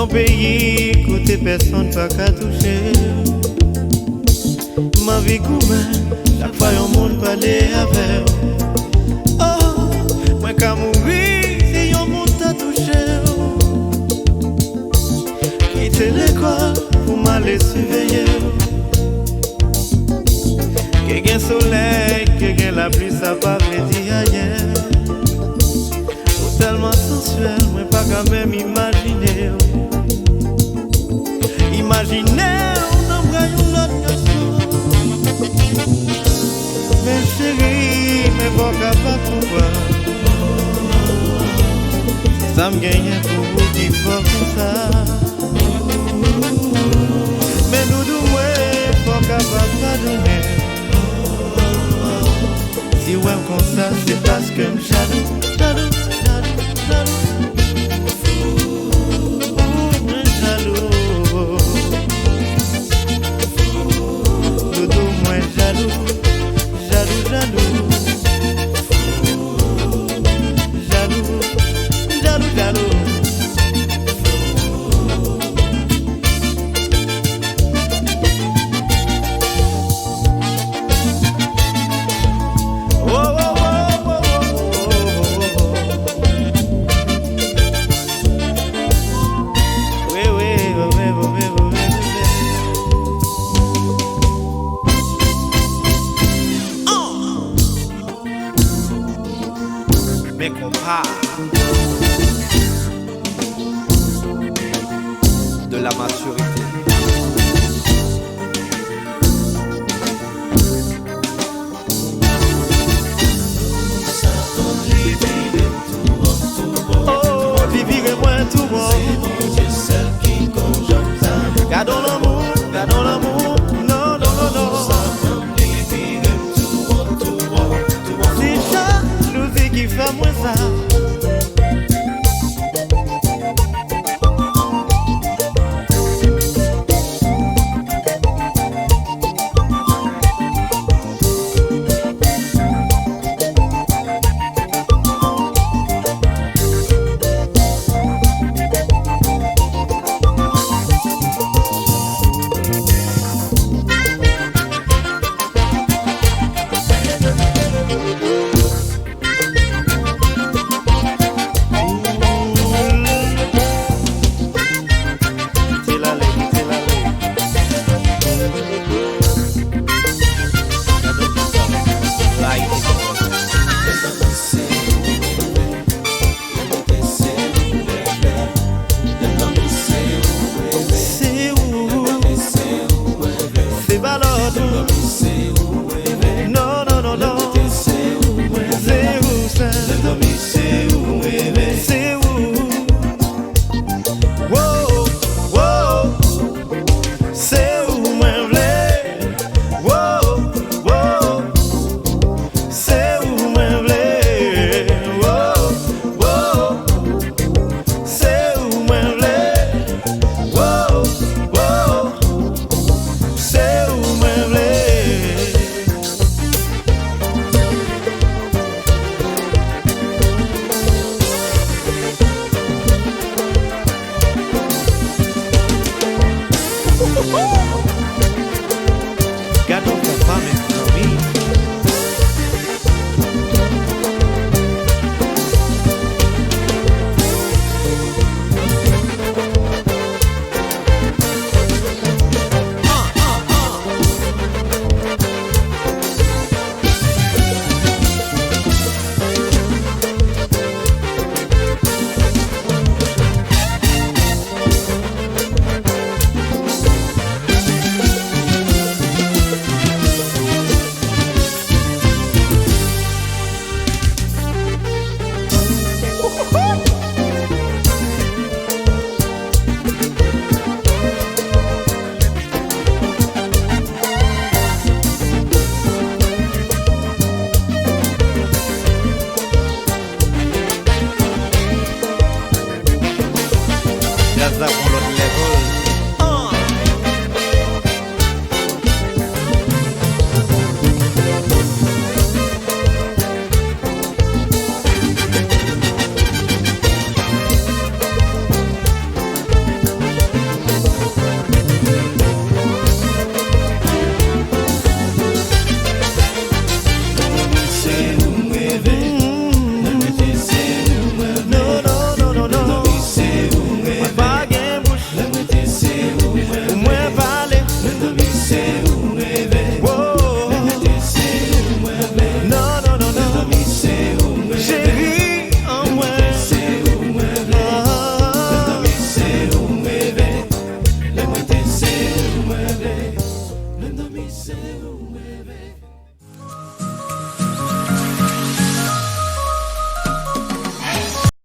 Yon pays côté personne pas qu'à toucher. Ma vie gourmand, chaque fois yon monde parler avec. Oh, moi qu'à mourir, c'est yon monde t'a touché. Quitter l'école pour m'aller surveiller. Quelqu'un soleil, quelqu'un la pluie, ça pas veut dire ailleurs. Tellement sensuel, mais pas quand même imaginer. Imaginez, on embrasse une autre garçon. Mais chérie, mais pas capable de voir. Ça me gagne pour vous qui faut comme ça. Mais nous devons pas capable de donner. Si ouais comme ça, c'est parce que me jaloux, jaloux. Mais qu'on parle de la maturité. Oh, vivre moins tout bon. Gardons l'amour, gardons l'amour. Non, non, non, non. C'est jalousie qui fait moins ça. Gardons ta femme et ton ami. Gaza pour l'autre